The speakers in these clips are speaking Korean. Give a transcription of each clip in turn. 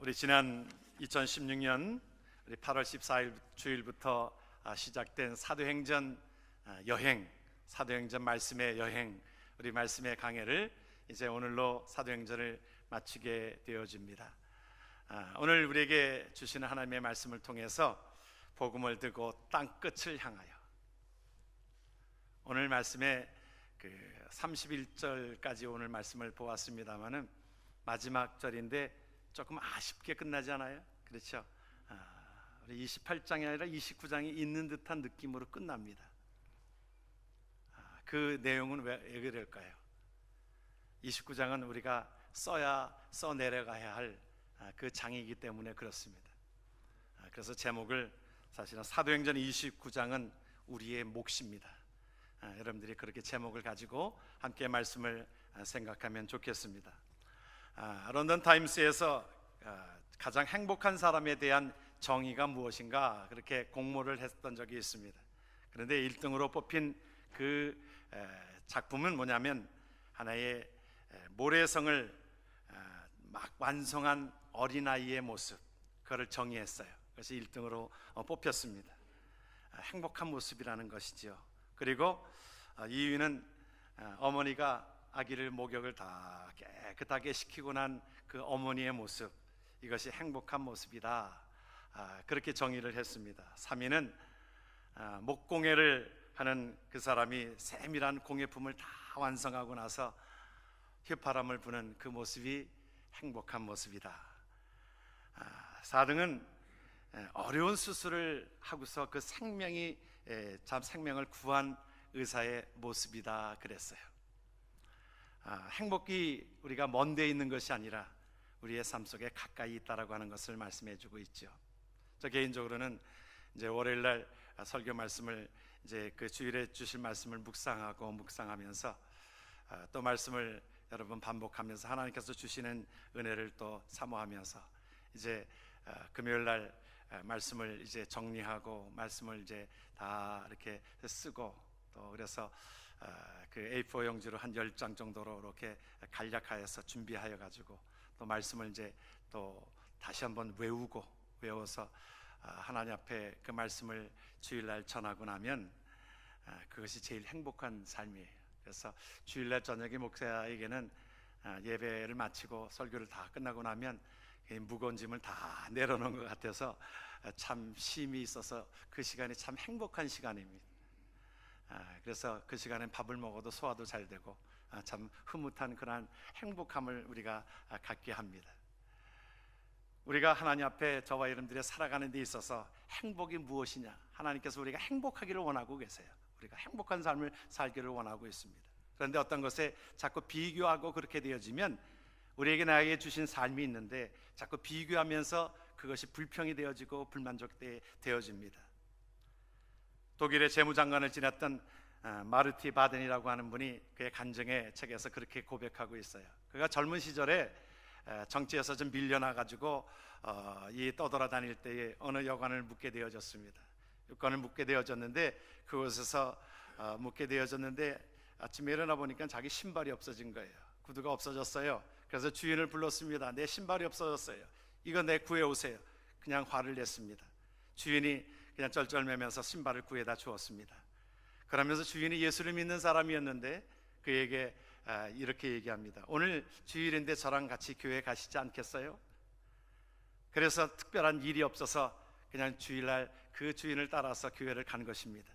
우리 지난 2016년 우리 8월 14일 주일부터 시작된 사도행전 여행, 사도행전 말씀의 여행, 우리 말씀의 강해를 이제 오늘로 사도행전을 마치게 되어집니다. 오늘 우리에게 주시는 하나님의 말씀을 통해서 복음을 들고 땅 끝을 향하여, 오늘 말씀의 31절까지 오늘 말씀을 보았습니다만은 마지막 절인데 조금 아쉽게 끝나지 않아요? 그렇죠? 우리 28장이 아니라 29장이 있는 듯한 느낌으로 끝납니다. 그 내용은 왜 그럴까요? 29장은 우리가 써내려가야 할 그 장이기 때문에 그렇습니다. 그래서 제목을 사실은 사도행전 29장은 우리의 몫입니다. 여러분들이 그렇게 제목을 가지고 함께 말씀을 생각하면 좋겠습니다. 런던 타임스에서 가장 행복한 사람에 대한 정의가 무엇인가 그렇게 공모를 했던 적이 있습니다. 그런데 1등으로 뽑힌 그 작품은 뭐냐면 하나의 모래성을 막 완성한 어린아이의 모습, 그거를 정의했어요. 그래서 1등으로 뽑혔습니다. 행복한 모습이라는 것이죠. 그리고 2위는 어머니가 아기를 목욕을 다 깨끗하게 시키고 난 그 어머니의 모습, 이것이 행복한 모습이다, 그렇게 정의를 했습니다. 3위는 목공예를 하는 그 사람이 세밀한 공예품을 다 완성하고 나서 휘파람을 부는 그 모습이 행복한 모습이다. 4등은 어려운 수술을 하고서 그 생명을 구한 의사의 모습이다 그랬어요. 행복이 우리가 먼 데 있는 것이 아니라 우리의 삶 속에 가까이 있다라고 하는 것을 말씀해 주고 있죠. 저 개인적으로는 이제 월요일날 설교 말씀을 이제 그 주일에 주실 말씀을 묵상하면서 또 말씀을 여러 번 반복하면서 하나님께서 주시는 은혜를 또 사모하면서 이제 금요일날 말씀을 이제 정리하고 말씀을 이제 다 이렇게 쓰고, 또 그래서 그 A4 용지로 한 10장 정도로 이렇게 간략하여서 준비하여 가지고 또 말씀을 이제 또 다시 한번 외워서 하나님 앞에 그 말씀을 주일날 전하고 나면 그것이 제일 행복한 삶이에요. 그래서 주일날 저녁에 목사에게는 예배를 마치고 설교를 다 끝나고 나면 무거운 짐을 다 내려놓은 것 같아서 참 쉼이 있어서 그 시간이 참 행복한 시간입니다. 그래서 그 시간에 밥을 먹어도 소화도 잘 되고 참 흐뭇한 그런 행복함을 우리가 갖게 합니다. 우리가 하나님 앞에 저와 여러분들이 살아가는 데 있어서 행복이 무엇이냐, 하나님께서 우리가 행복하기를 원하고 계세요. 우리가 행복한 삶을 살기를 원하고 있습니다. 그런데 어떤 것에 자꾸 비교하고 그렇게 되어지면 우리에게 나에게 주신 삶이 있는데 자꾸 비교하면서 그것이 불평이 되어지고 불만족되어집니다. 독일의 재무장관을 지냈던 마르티 바덴이라고 하는 분이 그의 간증의 책에서 그렇게 고백하고 있어요. 그가 젊은 시절에 정치에서 좀 밀려나가지고 이 떠돌아다닐 때에 어느 여관을 묵게 되어졌습니다. 여관을 묵게 되어졌는데 그곳에서 묵게 되어졌는데 아침에 일어나 보니까 자기 신발이 없어진 거예요. 구두가 없어졌어요. 그래서 주인을 불렀습니다. 내 신발이 없어졌어요. 이거 내 구해오세요. 그냥 화를 냈습니다. 주인이 그냥 쩔쩔매면서 신발을 구해다 주었습니다. 그러면서 주인이 예수를 믿는 사람이었는데 그에게 이렇게 얘기합니다. 오늘 주일인데 저랑 같이 교회 가시지 않겠어요? 그래서 특별한 일이 없어서 그냥 주일날 그 주인을 따라서 교회를 간 것입니다.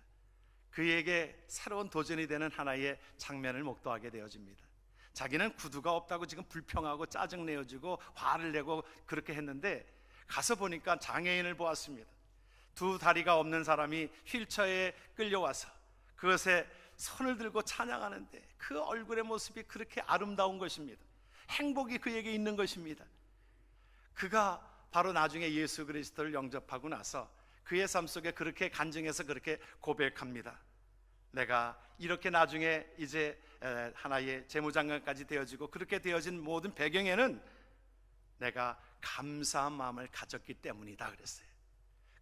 그에게 새로운 도전이 되는 하나의 장면을 목도하게 되어집니다. 자기는 구두가 없다고 지금 불평하고 짜증내어지고 화를 내고 그렇게 했는데 가서 보니까 장애인을 보았습니다. 두 다리가 없는 사람이 휠체어에 끌려와서 그것에 손을 들고 찬양하는데 그 얼굴의 모습이 그렇게 아름다운 것입니다. 행복이 그에게 있는 것입니다. 그가 바로 나중에 예수 그리스도를 영접하고 나서 그의 삶 속에 그렇게 간증해서 그렇게 고백합니다. 내가 이렇게 나중에 이제 하나의 재무장관까지 되어지고 그렇게 되어진 모든 배경에는 내가 감사한 마음을 가졌기 때문이다 그랬어요.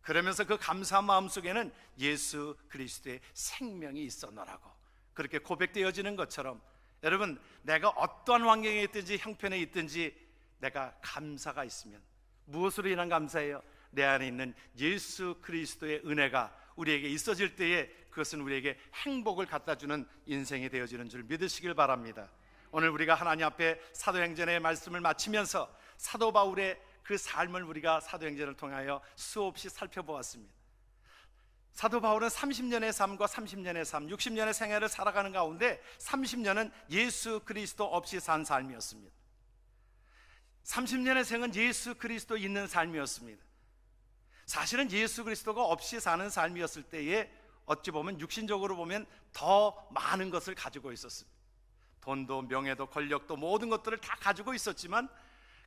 그러면서 그 감사한 마음 속에는 예수 그리스도의 생명이 있었노라고 그렇게 고백되어지는 것처럼, 여러분, 내가 어떠한 환경에 있든지 형편에 있든지 내가 감사가 있으면, 무엇으로 인한 감사예요? 내 안에 있는 예수 그리스도의 은혜가 우리에게 있어질 때에 그것은 우리에게 행복을 갖다주는 인생이 되어지는 줄 믿으시길 바랍니다. 오늘 우리가 하나님 앞에 사도행전의 말씀을 마치면서 사도 바울의 그 삶을 우리가 사도행전을 통하여 수없이 살펴보았습니다. 사도 바울은 30년의 삶과 30년의 삶, 60년의 생애를 살아가는 가운데 30년은 예수 그리스도 없이 산 삶이었습니다. 30년의 생은 예수 그리스도 있는 삶이었습니다. 사실은 예수 그리스도가 없이 사는 삶이었을 때에 어찌 보면 육신적으로 보면 더 많은 것을 가지고 있었습니다. 돈도 명예도 권력도 모든 것들을 다 가지고 있었지만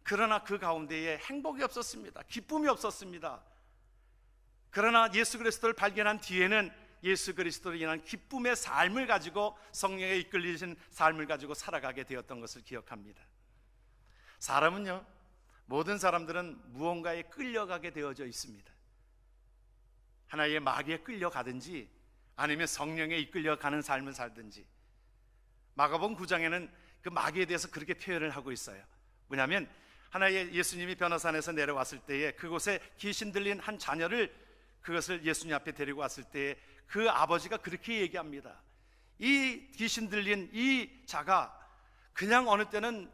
그러나 그 가운데에 행복이 없었습니다. 기쁨이 없었습니다. 그러나 예수 그리스도를 발견한 뒤에는 예수 그리스도로 인한 기쁨의 삶을 가지고 성령에 이끌리신 삶을 가지고 살아가게 되었던 것을 기억합니다. 사람은요, 모든 사람들은 무언가에 끌려가게 되어져 있습니다. 하나의 마귀에 끌려가든지 아니면 성령에 이끌려가는 삶을 살든지. 마가복음 9장에는 그 마귀에 대해서 그렇게 표현을 하고 있어요. 뭐냐면 하나의 예수님이 변화산에서 내려왔을 때에 그곳에 귀신 들린 한 자녀를 그것을 예수님 앞에 데리고 왔을 때에 그 아버지가 그렇게 얘기합니다. 이 귀신 들린 이 자가 그냥 어느 때는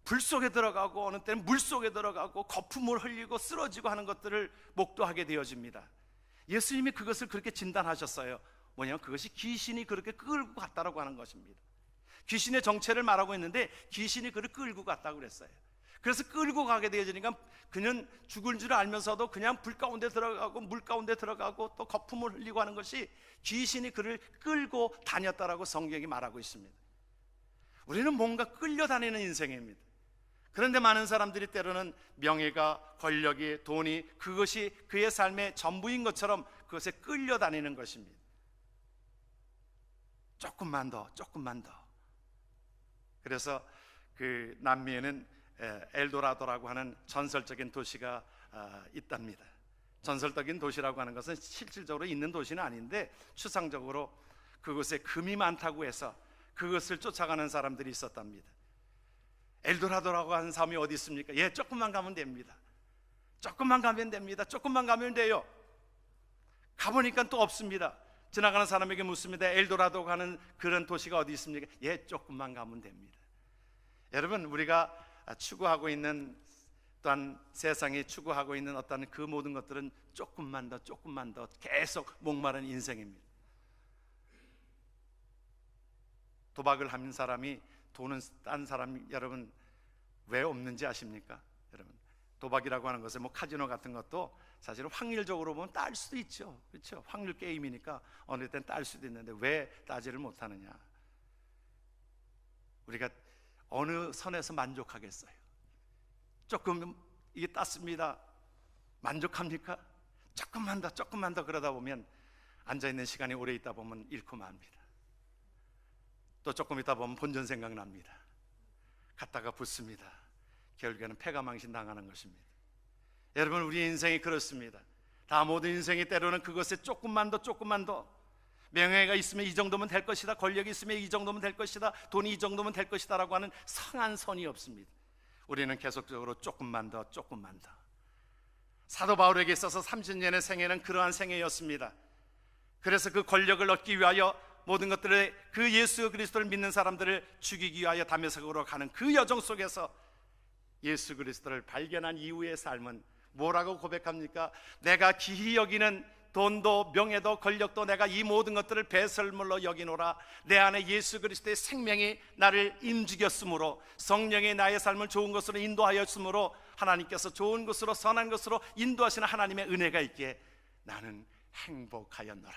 불 속에 들어가고 어느 때는 물 속에 들어가고 거품을 흘리고 쓰러지고 하는 것들을 목도하게 되어집니다. 예수님이 그것을 그렇게 진단하셨어요. 뭐냐면 그것이 귀신이 그렇게 끌고 갔다라고 하는 것입니다. 귀신의 정체를 말하고 있는데 귀신이 그를 끌고 갔다고 그랬어요. 그래서 끌고 가게 되어지니까 그는 죽을 줄 알면서도 그냥 불 가운데 들어가고 물 가운데 들어가고 또 거품을 흘리고 하는 것이 귀신이 그를 끌고 다녔다라고 성경이 말하고 있습니다. 우리는 뭔가 끌려다니는 인생입니다. 그런데 많은 사람들이 때로는 명예가, 권력이, 돈이 그것이 그의 삶의 전부인 것처럼 그것에 끌려다니는 것입니다. 조금만 더, 조금만 더. 그래서 그 남미에는 엘도라도라고 하는 전설적인 도시가 있답니다. 전설적인 도시라고 하는 것은 실질적으로 있는 도시는 아닌데 추상적으로 그곳에 금이 많다고 해서 그것을 쫓아가는 사람들이 있었답니다. 엘도라도라고 하는 섬이 어디 있습니까? 예, 조금만 가면 됩니다. 조금만 가면 됩니다. 조금만 가면 돼요. 가보니까 또 없습니다. 지나가는 사람에게 묻습니다. 엘도라도 가는 그런 도시가 어디 있습니까? 예, 조금만 가면 됩니다. 여러분, 우리가 추구하고 있는 또한 세상이 추구하고 있는 어떤 그 모든 것들은 조금만 더, 조금만 더 계속 목마른 인생입니다. 도박을 하는 사람이 돈은 딴 사람 여러분 왜 없는지 아십니까? 여러분, 도박이라고 하는 것은 뭐 카지노 같은 것도 사실은 확률적으로 보면 딸 수도 있죠. 그렇죠? 확률 게임이니까 어느 때는 딸 수도 있는데 왜 따지를 못하느냐? 우리가 어느 선에서 만족하겠어요? 조금 이게 땄습니다. 만족합니까? 조금만 더, 조금만 더 그러다 보면 앉아있는 시간이 오래 있다 보면 잃고 맙니다. 또 조금 있다 보면 본전 생각납니다. 갔다가 붙습니다. 결국에는 패가망신 당하는 것입니다. 여러분, 우리 인생이 그렇습니다. 다 모든 인생이 때로는 그것에 조금만 더, 조금만 더. 명예가 있으면 이 정도면 될 것이다, 권력이 있으면 이 정도면 될 것이다, 돈이 이 정도면 될 것이다 라고 하는 성한 선이 없습니다. 우리는 계속적으로 조금만 더, 조금만 더. 사도 바울에게 있어서 30년의 생애는 그러한 생애였습니다. 그래서 그 권력을 얻기 위하여 모든 것들을 그 예수 그리스도를 믿는 사람들을 죽이기 위하여 다메섹으로 가는 그 여정 속에서 예수 그리스도를 발견한 이후의 삶은 뭐라고 고백합니까? 내가 기히 여기는 돈도 명예도 권력도 내가 이 모든 것들을 배설물로 여기노라. 내 안에 예수 그리스도의 생명이 나를 움직였으므로, 성령이 나의 삶을 좋은 것으로 인도하였으므로, 하나님께서 좋은 것으로 선한 것으로 인도하시는 하나님의 은혜가 있기에 나는 행복하였노라.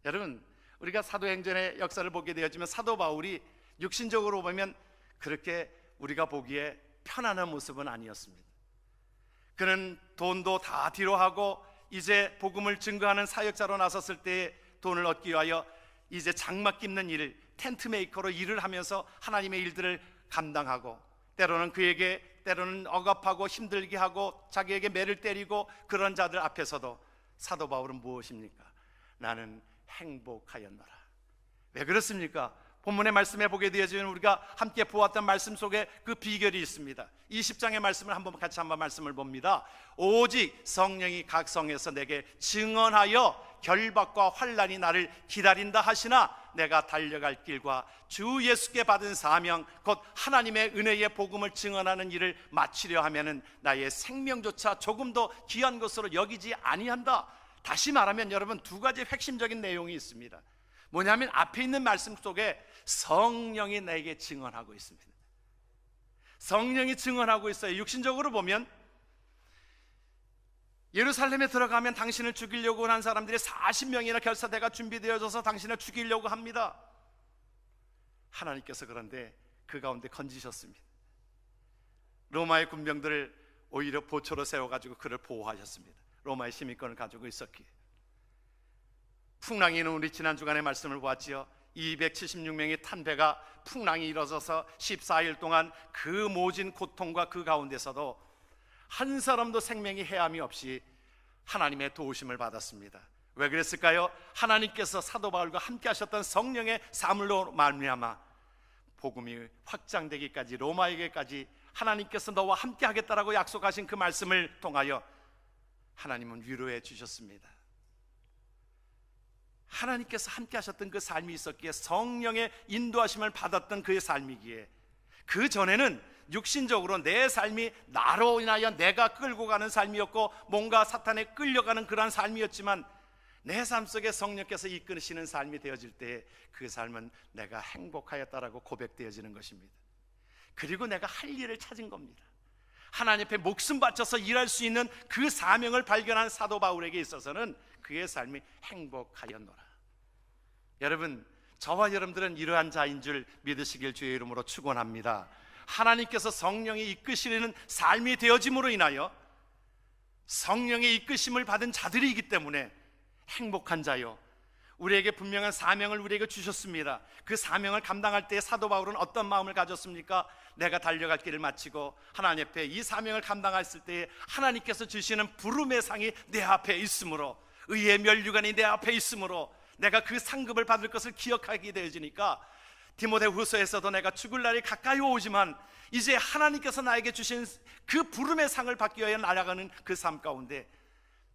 여러분, 우리가 사도행전의 역사를 보게 되었지만 사도 바울이 육신적으로 보면 그렇게 우리가 보기에 편안한 모습은 아니었습니다. 그는 돈도 다 뒤로 하고 이제 복음을 증거하는 사역자로 나섰을 때 돈을 얻기 위하여 이제 장막 깁는 일, 텐트 메이커로 일을 하면서 하나님의 일들을 감당하고, 때로는 그에게 때로는 억압하고 힘들게 하고 자기에게 매를 때리고 그런 자들 앞에서도 사도 바울은 무엇입니까? 나는 행복하였노라. 왜 그렇습니까? 본문의 말씀에 보게 되어지면 우리가 함께 보았던 말씀 속에 그 비결이 있습니다. 20장의 말씀을 같이 한번 말씀을 봅니다. 오직 성령이 각 성에서 내게 증언하여 결박과 환난이 나를 기다린다 하시나 내가 달려갈 길과 주 예수께 받은 사명 곧 하나님의 은혜의 복음을 증언하는 일을 마치려 하면은 나의 생명조차 조금 더 귀한 것으로 여기지 아니한다. 다시 말하면 여러분, 두 가지 핵심적인 내용이 있습니다. 뭐냐면 앞에 있는 말씀 속에 성령이 내게 증언하고 있습니다. 성령이 증언하고 있어요. 육신적으로 보면 예루살렘에 들어가면 당신을 죽이려고 한 사람들이 40명이나 결사대가 준비되어져서 당신을 죽이려고 합니다. 하나님께서 그런데 그 가운데 건지셨습니다. 로마의 군병들을 오히려 보초로 세워가지고 그를 보호하셨습니다. 로마의 시민권을 가지고 있었기에. 풍랑이는 우리 지난 주간에 말씀을 보았지요. 276명의 탄 배가 풍랑이 일어서서 14일 동안 그 모진 고통과 그 가운데서도 한 사람도 생명이 해함이 없이 하나님의 도우심을 받았습니다. 왜 그랬을까요? 하나님께서 사도 바울과 함께 하셨던 성령의 사물로 말미암아 복음이 확장되기까지, 로마에게까지 하나님께서 너와 함께 하겠다라고 약속하신 그 말씀을 통하여 하나님은 위로해 주셨습니다. 하나님께서 함께 하셨던 그 삶이 있었기에, 성령의 인도하심을 받았던 그의 삶이기에, 그 전에는 육신적으로 내 삶이 나로 인하여 내가 끌고 가는 삶이었고 뭔가 사탄에 끌려가는 그러한 삶이었지만, 내 삶 속에 성령께서 이끄시는 삶이 되어질 때 그 삶은 내가 행복하였다라고 고백되어지는 것입니다. 그리고 내가 할 일을 찾은 겁니다. 하나님 앞에 목숨 바쳐서 일할 수 있는 그 사명을 발견한 사도 바울에게 있어서는 그의 삶이 행복하였노라. 여러분, 저와 여러분들은 이러한 자인 줄 믿으시길 주의 이름으로 축원합니다. 하나님께서 성령이 이끄시는 삶이 되어짐으로 인하여 성령의 이끄심을 받은 자들이기 때문에 행복한 자요, 우리에게 분명한 사명을 우리에게 주셨습니다. 그 사명을 감당할 때 사도 바울은 어떤 마음을 가졌습니까? 내가 달려갈 길을 마치고 하나님 앞에 이 사명을 감당했을 때 하나님께서 주시는 부름의 상이 내 앞에 있으므로, 의의 면류관이 내 앞에 있으므로 내가 그 상급을 받을 것을 기억하게 되어지니까, 디모데후서에서도 내가 죽을 날이 가까이 오지만 이제 하나님께서 나에게 주신 그 부름의 상을 받기 위하여 날아가는 그 삶 가운데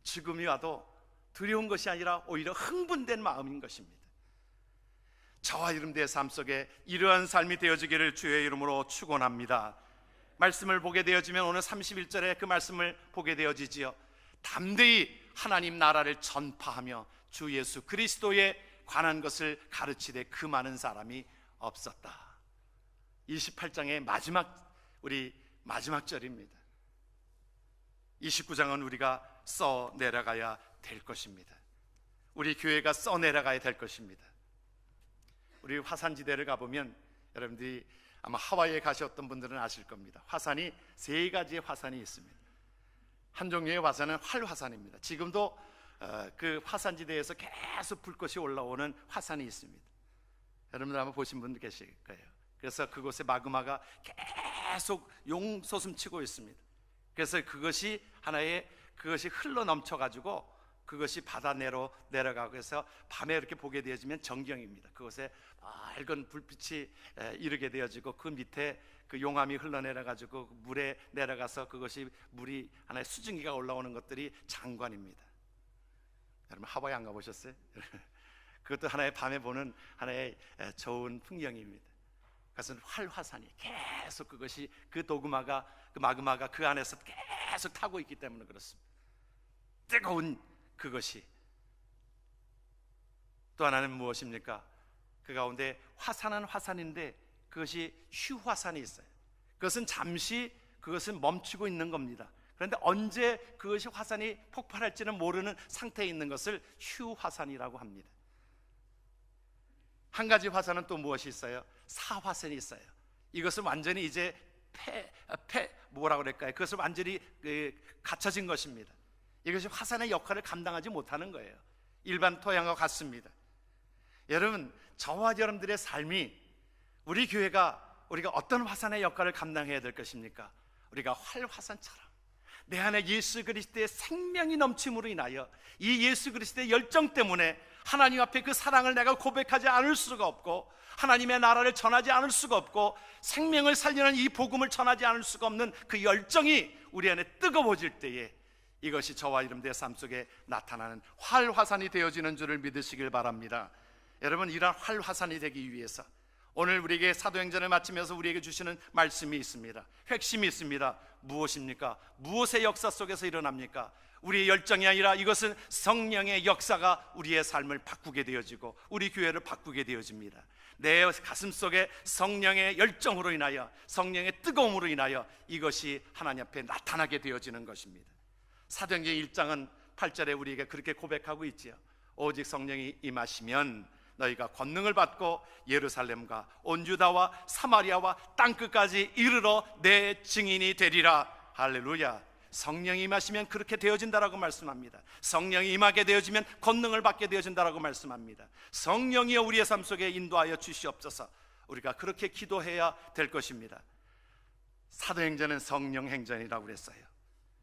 죽음이 와도 두려운 것이 아니라 오히려 흥분된 마음인 것입니다. 저와 여러분들의 삶 속에 이러한 삶이 되어지기를 주의 이름으로 축원합니다. 말씀을 보게 되어지면 오늘 31절에 그 말씀을 보게 되어지지요. 담대히 하나님 나라를 전파하며 주 예수 그리스도에 관한 것을 가르치되 그 많은 사람이 없었다. 28장의 마지막 절입니다. 29장은 우리가 써 내려가야 될 것입니다. 우리 교회가 써 내려가야 될 것입니다. 우리 화산지대를 가보면 여러분들이 아마 하와이에 가셨던 분들은 아실 겁니다. 화산이 세 가지의 화산이 있습니다. 한 종류의 화산은 활화산입니다. 지금도 그 화산지대에서 계속 불꽃이 올라오는 화산이 있습니다. 여러분들 아마 보신 분들 계실 거예요. 그래서 그곳에 마그마가 계속 용솟음치고 있습니다. 그래서 그것이 흘러 넘쳐가지고 그것이 바다 내로 내려가고 해서 밤에 이렇게 보게 되어지면 정경입니다. 그곳에 밝은 불빛이 이르게 되어지고 그 밑에 그 용암이 흘러내려가지고 물에 내려가서 그것이 물이 하나의 수증기가 올라오는 것들이 장관입니다. 여러분 하와이 안 가보셨어요? 그것도 하나의 밤에 보는 하나의 좋은 풍경입니다. 그것은 활화산이 계속 그것이 그 마그마가 그 안에서 계속 타고 있기 때문에 그렇습니다. 뜨거운 그것이. 또 하나는 무엇입니까? 그 가운데 화산은 화산인데 그것이 휴화산이 있어요. 그것은 잠시 그것은 멈추고 있는 겁니다. 그런데 언제 그것이 화산이 폭발할지는 모르는 상태에 있는 것을 휴화산이라고 합니다. 한 가지 화산은 또 무엇이 있어요? 사화산이 있어요. 이것은 완전히 이제 뭐라고 그럴까요? 그것을 완전히 갇혀진 것입니다. 이것이 화산의 역할을 감당하지 못하는 거예요. 일반 토양과 같습니다. 여러분, 저와 여러분들의 삶이, 우리 교회가 우리가 어떤 화산의 역할을 감당해야 될 것입니까? 우리가 활화산처럼 내 안에 예수 그리스도의 생명이 넘침으로 인하여 이 예수 그리스도의 열정 때문에 하나님 앞에 그 사랑을 내가 고백하지 않을 수가 없고, 하나님의 나라를 전하지 않을 수가 없고 생명을 살리는 이 복음을 전하지 않을 수가 없는 그 열정이 우리 안에 뜨거워질 때에 이것이 저와 여러분들의 삶 속에 나타나는 활화산이 되어지는 줄을 믿으시길 바랍니다. 여러분, 이러한 활화산이 되기 위해서 오늘 우리에게 사도행전을 마치면서 우리에게 주시는 말씀이 있습니다. 핵심이 있습니다. 무엇입니까? 무엇의 역사 속에서 일어납니까? 우리의 열정이 아니라 이것은 성령의 역사가 우리의 삶을 바꾸게 되어지고 우리 교회를 바꾸게 되어집니다. 내 가슴 속에 성령의 열정으로 인하여, 성령의 뜨거움으로 인하여 이것이 하나님 앞에 나타나게 되어지는 것입니다. 사도행전 1장은 8절에 우리에게 그렇게 고백하고 있지요. 오직 성령이 임하시면 너희가 권능을 받고 예루살렘과 온 유다와 사마리아와 땅끝까지 이르러 내 증인이 되리라. 할렐루야. 성령이 임하시면 그렇게 되어진다라고 말씀합니다. 성령이 임하게 되어지면 권능을 받게 되어진다라고 말씀합니다. 성령이여 우리의 삶 속에 인도하여 주시옵소서. 우리가 그렇게 기도해야 될 것입니다. 사도행전은 성령행전이라고 그랬어요.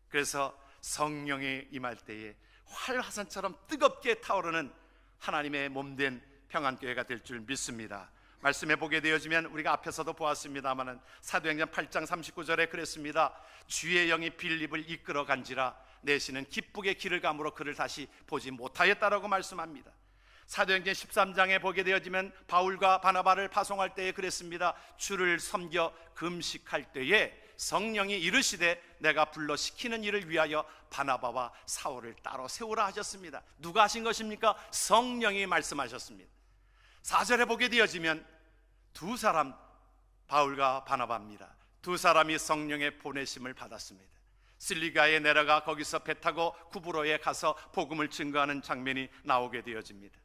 그래서 성령이 임할 때에 활화산처럼 뜨겁게 타오르는 하나님의 몸된 평안교회가 될 줄 믿습니다. 말씀해 보게 되어지면 우리가 앞에서도 보았습니다마는 사도행전 8장 39절에 그랬습니다. 주의 영이 빌립을 이끌어 간지라 내시는 기쁘게 길을 감으로 그를 다시 보지 못하였다라고 말씀합니다. 사도행전 13장에 보게 되어지면 바울과 바나바를 파송할 때에 그랬습니다. 주를 섬겨 금식할 때에 성령이 이르시되 내가 불러 시키는 일을 위하여 바나바와 사울을 따로 세우라 하셨습니다. 누가 하신 것입니까? 성령이 말씀하셨습니다. 4절에 보게 되어지면 두 사람, 바울과 바나바입니다. 두 사람이 성령의 보내심을 받았습니다. 실리가에 내려가 거기서 배 타고 구브로에 가서 복음을 증거하는 장면이 나오게 되어집니다.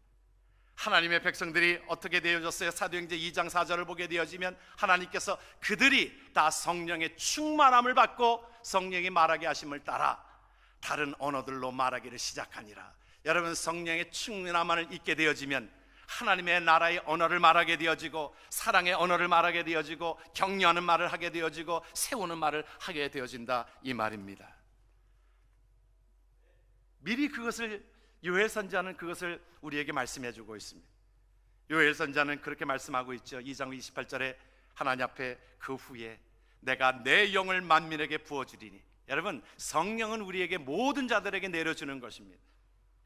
하나님의 백성들이 어떻게 되어졌어요? 사도행전 2장 4절을 보게 되어지면 하나님께서 그들이 다 성령의 충만함을 받고 성령이 말하게 하심을 따라 다른 언어들로 말하기를 시작하니라. 여러분, 성령의 충만함을 잊게 되어지면 하나님의 나라의 언어를 말하게 되어지고 사랑의 언어를 말하게 되어지고 격려하는 말을 하게 되어지고 세우는 말을 하게 되어진다, 이 말입니다. 미리 그것을 요엘 선지자는 그것을 우리에게 말씀해 주고 있습니다. 요엘 선지자는 그렇게 말씀하고 있죠. 2장 28절에 하나님 앞에 그 후에 내가 내 영을 만민에게 부어주리니. 여러분, 성령은 우리에게 모든 자들에게 내려주는 것입니다.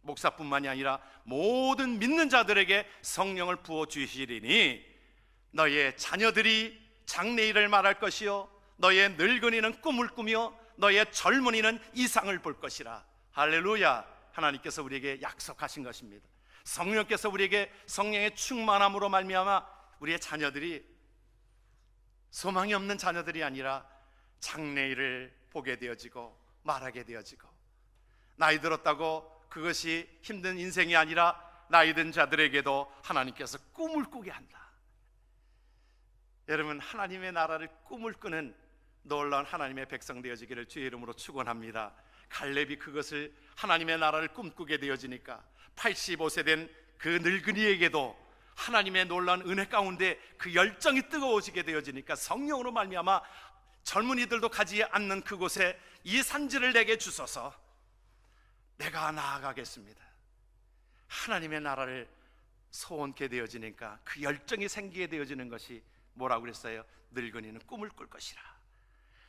목사뿐만이 아니라 모든 믿는 자들에게 성령을 부어주시리니 너의 자녀들이 장래일을 말할 것이요 너의 늙은이는 꿈을 꾸며 너의 젊은이는 이상을 볼 것이라. 할렐루야. 하나님께서 우리에게 약속하신 것입니다. 성령께서 우리에게 성령의 충만함으로 말미암아 우리의 자녀들이 소망이 없는 자녀들이 아니라 장래일을 보게 되어지고 말하게 되어지고, 나이 들었다고 그것이 힘든 인생이 아니라 나이 든 자들에게도 하나님께서 꿈을 꾸게 한다. 여러분, 하나님의 나라를 꿈을 꾸는 놀라운 하나님의 백성 되어지기를 주의 이름으로 축원합니다. 갈렙이 그것을 하나님의 나라를 꿈꾸게 되어지니까 85세 된 그 늙은이에게도 하나님의 놀라운 은혜 가운데 그 열정이 뜨거워지게 되어지니까 성령으로 말미암아 젊은이들도 가지 않는 그곳에 이 산지를 내게 주소서, 내가 나아가겠습니다. 하나님의 나라를 소원케 되어지니까 그 열정이 생기게 되어지는 것이 뭐라고 그랬어요? 늙은이는 꿈을 꿀 것이라,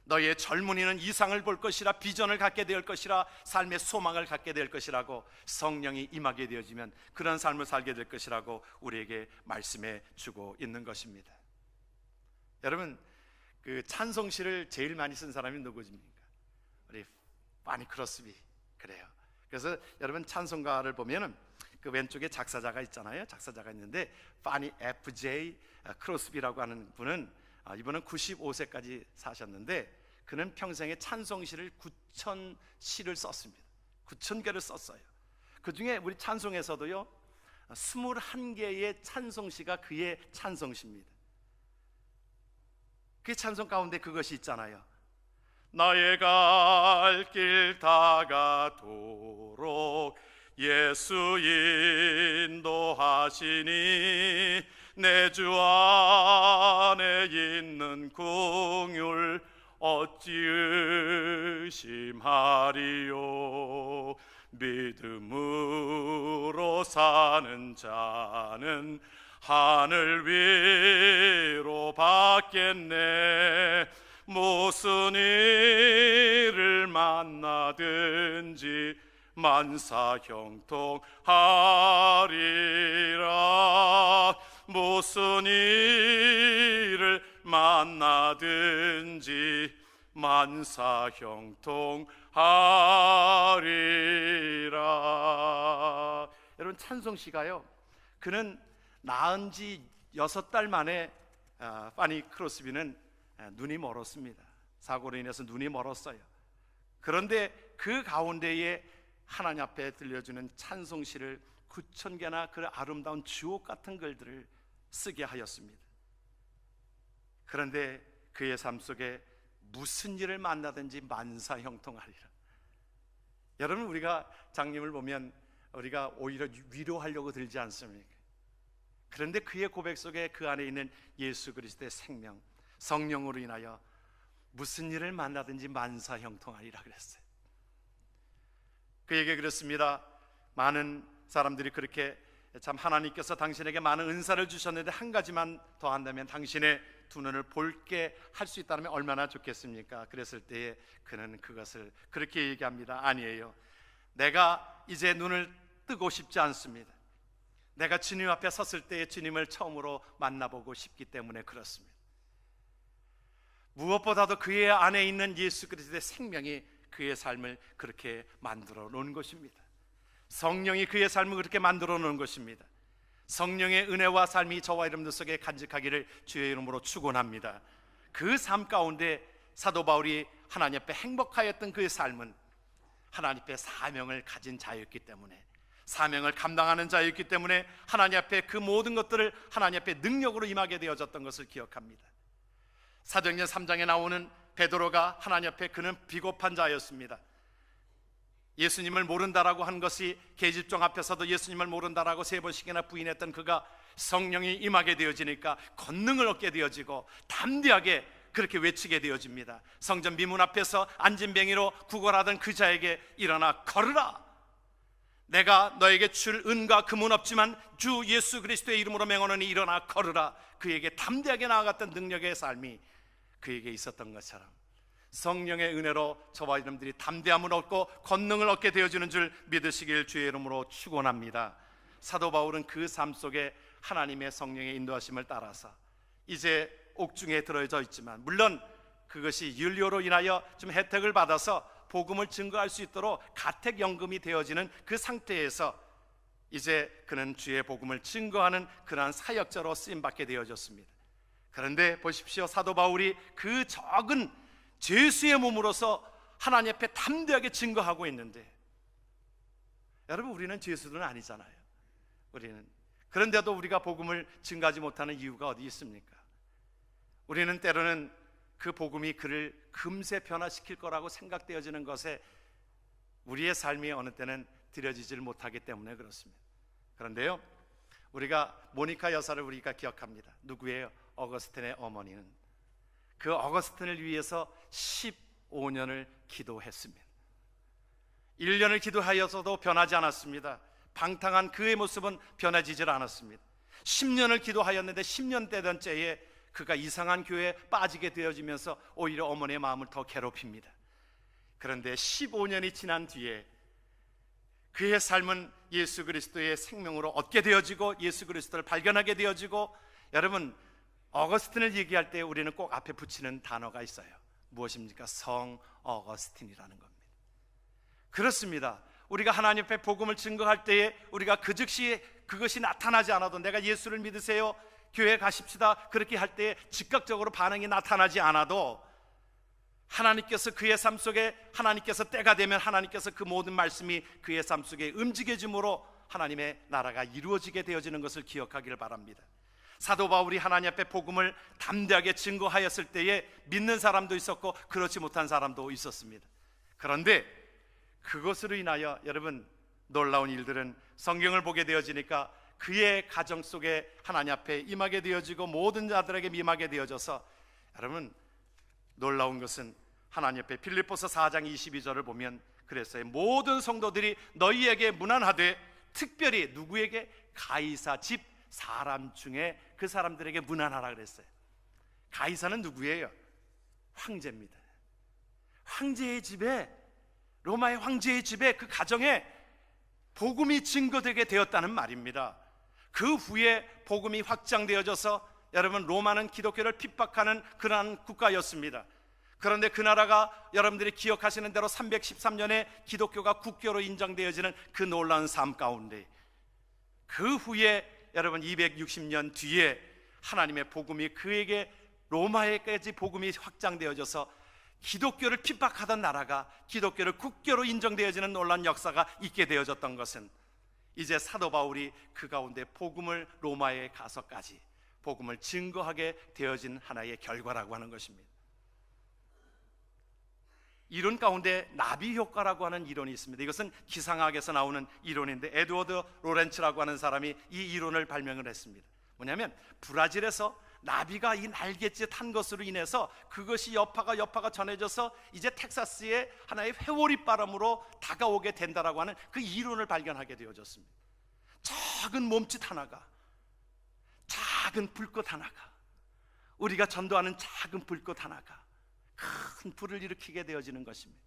너의 젊은이는 이상을 볼 것이라, 비전을 갖게 될 것이라, 삶의 소망을 갖게 될 것이라고 성령이 임하게 되어지면 그런 삶을 살게 될 것이라고 우리에게 말씀해 주고 있는 것입니다. 여러분, 그 찬송시를 제일 많이 쓴 사람이 누구입니까? 우리 파니 크로스비. 그래요. 그래서 여러분, 찬송가를 보면은 그 왼쪽에 작사자가 있잖아요. 작사자가 있는데 파니 F.J. 크로스비라고 하는 분은 이분은 95세까지 사셨는데 그는 평생에 찬송시를 9,000시를 썼습니다. 9,000개를 썼어요. 그 중에 우리 찬송에서도요 21개의 찬송시가 그의 찬송시입니다. 그 찬송 가운데 그것이 있잖아요. 나의 갈 길 다가도록 예수 인도하시니 내 주 안에 있는 긍휼 어찌 의심하리요. 믿음으로 사는 자는 하늘 위로 받겠네. 무슨 일을 만나든지 만사형통하리라. 무슨 일을 만나든지 만사형통하리라. 여러분, 찬송시가요, 그는 낳은 지 6달 만에 파니 크로스비는 눈이 멀었습니다. 사고로 인해서 눈이 멀었어요. 그런데 그 가운데에 하나님 앞에 들려주는 찬송시를 9,000개나 그 아름다운 주옥 같은 글들을 쓰게 하였습니다. 그런데 그의 삶 속에 무슨 일을 만나든지 만사형통하리라. 여러분, 우리가 장님을 보면 우리가 오히려 위로하려고 들지 않습니까? 그런데 그의 고백 속에 그 안에 있는 예수 그리스도의 생명, 성령으로 인하여 무슨 일을 만나든지 만사형통하리라 그랬어요. 그에게 그랬습니다. 많은 사람들이 그렇게, 참 하나님께서 당신에게 많은 은사를 주셨는데 한 가지만 더 한다면 당신의 두 눈을 볼게 할 수 있다면 얼마나 좋겠습니까? 그랬을 때에 그는 그것을 그렇게 얘기합니다. 아니에요, 내가 이제 눈을 뜨고 싶지 않습니다. 내가 주님 앞에 섰을 때에 주님을 처음으로 만나보고 싶기 때문에 그렇습니다. 무엇보다도 그의 안에 있는 예수 그리스도의 생명이 그의 삶을 그렇게 만들어 놓은 것입니다. 성령이 그의 삶을 그렇게 만들어 놓은 것입니다. 성령의 은혜와 삶이 저와 여러분들 속에 간직하기를 주의 이름으로 축원합니다. 그 삶 가운데 사도 바울이 하나님 앞에 행복하였던 그의 삶은 하나님 앞에 사명을 가진 자였기 때문에, 사명을 감당하는 자였기 때문에 하나님 앞에 그 모든 것들을 하나님 앞에 능력으로 임하게 되어졌던 것을 기억합니다. 사도행전 3장에 나오는 베드로가 하나님 앞에 그는 비겁한 자였습니다. 예수님을 모른다라고 한 것이 계집종 앞에서도 예수님을 모른다라고 3번씩이나 부인했던 그가 성령이 임하게 되어지니까 권능을 얻게 되어지고 담대하게 그렇게 외치게 되어집니다. 성전 미문 앞에서 안진뱅이로 구걸하던 그 자에게 일어나 걸으라, 내가 너에게 줄 은과 금은 없지만 주 예수 그리스도의 이름으로 맹언하니 일어나 걸으라. 그에게 담대하게 나아갔던 능력의 삶이 그에게 있었던 것처럼 성령의 은혜로 저와 여러분들이 담대함을 얻고 권능을 얻게 되어지는 줄 믿으시길 주의 이름으로 축원합니다. 사도 바울은 그 삶 속에 하나님의 성령의 인도하심을 따라서 이제 옥중에 들어져 있지만, 물론 그것이 율료로 인하여 좀 혜택을 받아서 복음을 증거할 수 있도록 가택연금이 되어지는 그 상태에서 이제 그는 주의 복음을 증거하는 그러한 사역자로 쓰임받게 되어졌습니다. 그런데 보십시오, 사도 바울이 그 적은 죄수의 몸으로서 하나님 앞에 담대하게 증거하고 있는데, 여러분, 우리는 죄수들은 아니잖아요. 그런데도 우리가 복음을 증거하지 못하는 이유가 어디 있습니까? 우리는 때로는 그 복음이 그를 금세 변화시킬 거라고 생각되어지는 것에 우리의 삶이 어느 때는 들여지질 못하기 때문에 그렇습니다. 그런데요, 우리가 모니카 여사를 우리가 기억합니다. 누구예요? 어거스틴의 어머니는 그 어거스틴을 위해서 15년을 기도했습니다. 1년을 기도하여서도 변하지 않았습니다. 방탕한 그의 모습은 변해지질 않았습니다. 10년을 기도하였는데 10년 되던 때에 그가 이상한 교회에 빠지게 되어지면서 오히려 어머니의 마음을 더 괴롭힙니다. 그런데 15년이 지난 뒤에 그의 삶은 예수 그리스도의 생명으로 얻게 되어지고 예수 그리스도를 발견하게 되어지고, 여러분, 어거스틴을 얘기할 때 우리는 꼭 앞에 붙이는 단어가 있어요. 무엇입니까? 성 어거스틴이라는 겁니다. 그렇습니다. 우리가 하나님 앞에 복음을 증거할 때에 우리가 그 즉시 그것이 나타나지 않아도, 내가 예수를 믿으세요, 교회 가십시다, 그렇게 할 때 즉각적으로 반응이 나타나지 않아도 하나님께서 그의 삶 속에, 하나님께서 때가 되면 하나님께서 그 모든 말씀이 그의 삶 속에 움직여짐으로 하나님의 나라가 이루어지게 되어지는 것을 기억하기를 바랍니다. 사도 바울이 하나님 앞에 복음을 담대하게 증거하였을 때에 믿는 사람도 있었고 그렇지 못한 사람도 있었습니다. 그런데 그것으로 인하여 여러분, 놀라운 일들은 성경을 보게 되어지니까 그의 가정 속에 하나님 앞에 임하게 되어지고 모든 자들에게 임하게 되어져서, 여러분, 놀라운 것은 하나님 앞에 빌립보서 4장 22절을 보면 그랬어요. 모든 성도들이 너희에게 문안하되, 특별히 누구에게? 가이사 집 사람 중에 그 사람들에게 문안하라 그랬어요. 가이사는 누구예요? 황제입니다. 황제의 집에, 로마의 황제의 집에, 그 가정에 복음이 증거되게 되었다는 말입니다. 그 후에 복음이 확장되어져서, 여러분, 로마는 기독교를 핍박하는 그러한 국가였습니다. 그런데 그 나라가 여러분들이 기억하시는 대로 313년에 기독교가 국교로 인정되어지는 그 놀라운 삶 가운데, 그 후에 여러분 260년 뒤에 하나님의 복음이 그에게, 로마에까지 복음이 확장되어져서 기독교를 핍박하던 나라가 기독교를 국교로 인정되어지는 놀라운 역사가 있게 되어졌던 것은, 이제 사도 바울이 그 가운데 복음을 로마에 가서까지 복음을 증거하게 되어진 하나의 결과라고 하는 것입니다. 이론 가운데 나비 효과라고 하는 이론이 있습니다. 이것은 기상학에서 나오는 이론인데, 에드워드 로렌츠라고 하는 사람이 이 이론을 발명을 했습니다. 뭐냐면, 브라질에서 나비가 이 날갯짓 한 것으로 인해서 그것이 여파가 전해져서 이제 텍사스의 하나의 회오리 바람으로 다가오게 된다라고 하는 그 이론을 발견하게 되어졌습니다. 작은 몸짓 하나가, 작은 불꽃 하나가, 우리가 전도하는 작은 불꽃 하나가 큰 불을 일으키게 되어지는 것입니다.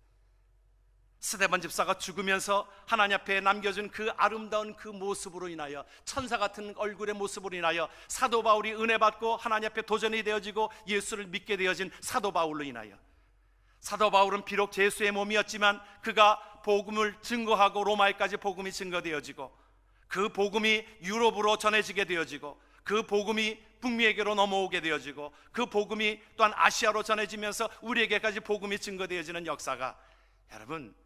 스데반 집사가 죽으면서 하나님 앞에 남겨준 그 아름다운 그 모습으로 인하여, 천사 같은 얼굴의 모습으로 인하여 사도 바울이 은혜 받고 하나님 앞에 도전이 되어지고 예수를 믿게 되어진 사도 바울로 인하여, 사도 바울은 비록 제수의 몸이었지만 그가 복음을 증거하고 로마에까지 복음이 증거되어지고, 그 복음이 유럽으로 전해지게 되어지고, 그 복음이 북미에게로 넘어오게 되어지고, 그 복음이 또한 아시아로 전해지면서 우리에게까지 복음이 증거되어지는 역사가, 여러분,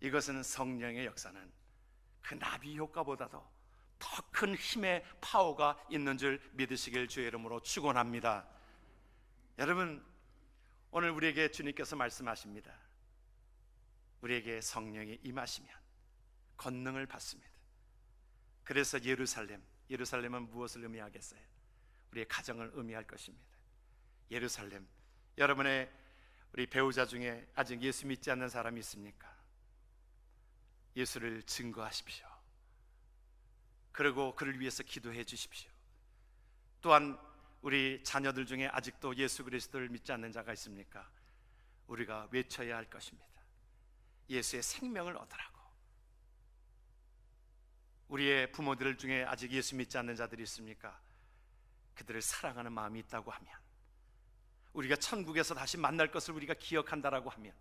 이것은 성령의 역사는 그 나비 효과보다도 더 큰 힘의 파워가 있는 줄 믿으시길 주의 이름으로 축원합니다. 여러분, 오늘 우리에게 주님께서 말씀하십니다. 우리에게 성령이 임하시면 권능을 받습니다. 그래서 예루살렘은 무엇을 의미하겠어요? 우리의 가정을 의미할 것입니다. 예루살렘, 여러분의 우리 배우자 중에 아직 예수 믿지 않는 사람이 있습니까? 예수를 증거하십시오. 그리고 그를 위해서 기도해 주십시오. 또한 우리 자녀들 중에 아직도 예수 그리스도를 믿지 않는 자가 있습니까? 우리가 외쳐야 할 것입니다. 예수의 생명을 얻으라고. 우리의 부모들 중에 아직 예수 믿지 않는 자들이 있습니까? 그들을 사랑하는 마음이 있다고 하면, 우리가 천국에서 다시 만날 것을 우리가 기억한다라고 하면,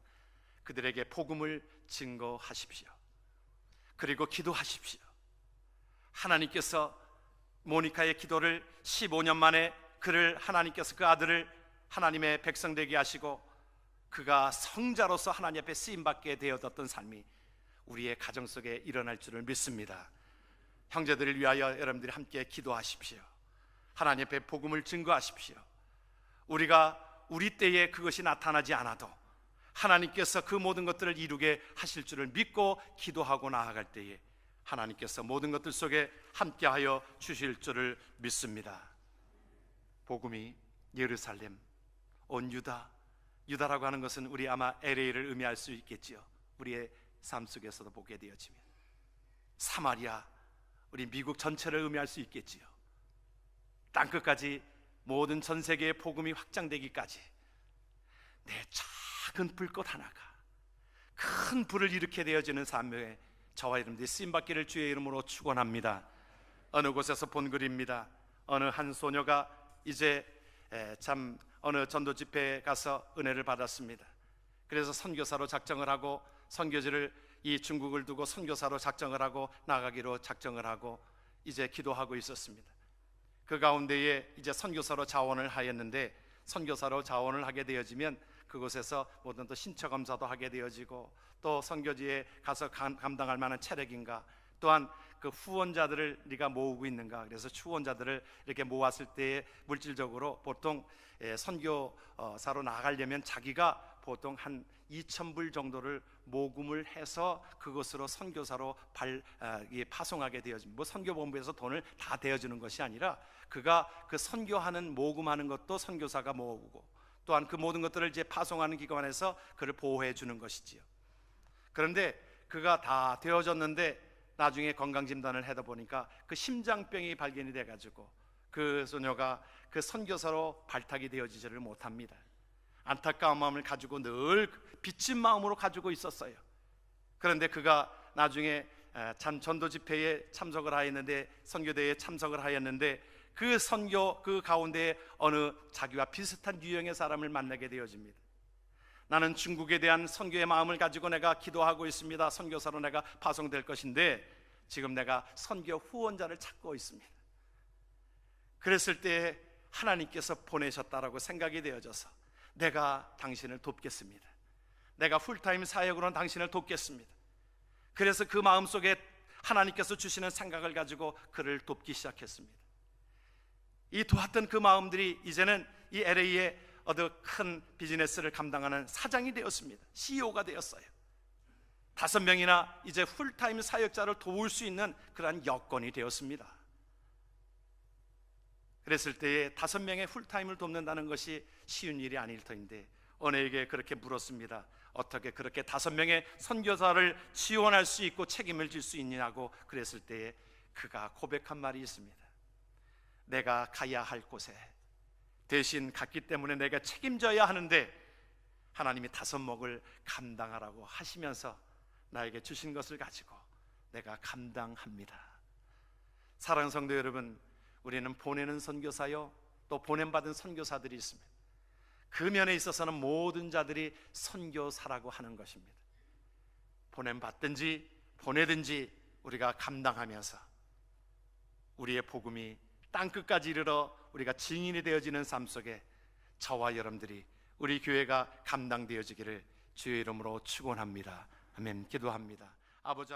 그들에게 복음을 증거하십시오. 그리고 기도하십시오. 하나님께서 모니카의 기도를 15년 만에 하나님께서 그 아들을 하나님의 백성 되게 하시고, 그가 성자로서 하나님 앞에 쓰임받게 되어졌던 삶이 우리의 가정 속에 일어날 줄을 믿습니다. 형제들을 위하여 여러분들이 함께 기도하십시오. 하나님 앞에 복음을 증거하십시오. 우리가 우리 때에 그것이 나타나지 않아도 하나님께서 그 모든 것들을 이루게 하실 줄을 믿고 기도하고 나아갈 때에 하나님께서 모든 것들 속에 함께하여 주실 줄을 믿습니다. 복음이 예루살렘, 온 유다라고 하는 것은 우리 아마 LA를 의미할 수 있겠지요. 우리의 삶 속에서도 보게 되어지면 사마리아, 우리 미국 전체를 의미할 수 있겠지요. 땅끝까지 모든 전 세계의 복음이 확장되기까지 내 작은 불꽃 하나가 큰 불을 일으키게 되어지는 삶에 저와 여러분들이 쓰임받기를 주의 이름으로 축원합니다. 어느 곳에서 본 글입니다. 어느 한 소녀가 이제 참 어느 전도 집회에 가서 은혜를 받았습니다. 그래서 선교사로 작정을 하고, 선교지를 이 중국을 두고 선교사로 작정을 하고 나가기로 작정을 하고 이제 기도하고 있었습니다. 그 가운데에 이제 선교사로 자원을 하였는데, 선교사로 자원을 하게 되어지면 그곳에서 모든 또 신처 검사도 하게 되어지고, 또 선교지에 가서 감당할 만한 체력인가, 또한 그 후원자들을 네가 모으고 있는가. 그래서 후원자들을 이렇게 모았을 때 물질적으로 보통 선교사로 나가려면 자기가 보통 한 2,000불 정도를 모금을 해서 그것으로 선교사로 파송하게 되어집니다. 뭐 선교본부에서 돈을 다 대어주는 것이 아니라 그가 그 선교하는 모금하는 것도 선교사가 모으고, 또한 그 모든 것들을 이제 파송하는 기관에서 그를 보호해 주는 것이지요. 그런데 그가 다 되어졌는데 나중에 건강진단을 하다 보니까 그 심장병이 발견이 돼가지고 그 소녀가 그 선교사로 발탁이 되어지지를 못합니다. 안타까운 마음을 가지고 늘 빚진 마음으로 가지고 있었어요. 그런데 그가 나중에 전도 집회에 참석을 하였는데, 선교대회에 참석을 하였는데, 그 선교 그 가운데 어느 자기와 비슷한 유형의 사람을 만나게 되어집니다. 나는 중국에 대한 선교의 마음을 가지고 내가 기도하고 있습니다. 선교사로 내가 파송될 것인데 지금 내가 선교 후원자를 찾고 있습니다. 그랬을 때 하나님께서 보내셨다라고 생각이 되어져서 내가 당신을 돕겠습니다. 내가 풀타임 사역으로는 당신을 돕겠습니다. 그래서 그 마음속에 하나님께서 주시는 생각을 가지고 그를 돕기 시작했습니다. 이 도왔던 그 마음들이 이제는 이 LA의 어느 큰 비즈니스를 감당하는 사장이 되었습니다. CEO가 되었어요. 5명이나 이제 풀타임 사역자를 도울 수 있는 그러한 여건이 되었습니다. 그랬을 때에 5명의 풀타임을 돕는다는 것이 쉬운 일이 아닐 터인데 어느에게 그렇게 물었습니다. 어떻게 그렇게 5명의 선교사를 지원할 수 있고 책임을 질 수 있냐고 그랬을 때에 그가 고백한 말이 있습니다. 내가 가야 할 곳에 대신 갔기 때문에 내가 책임져야 하는데 하나님이 5목을 감당하라고 하시면서 나에게 주신 것을 가지고 내가 감당합니다. 사랑하는 성도 여러분, 우리는 보내는 선교사요 또 보냄받은 선교사들이 있습니다. 그 면에 있어서는 모든 자들이 선교사라고 하는 것입니다. 보냄받든지 보내든지 우리가 감당하면서 우리의 복음이 땅끝까지 이르러 우리가 증인이 되어지는 삶 속에 저와 여러분들이 우리 교회가 감당되어지기를 주의 이름으로 축원합니다. 아멘. 기도합니다. 아버지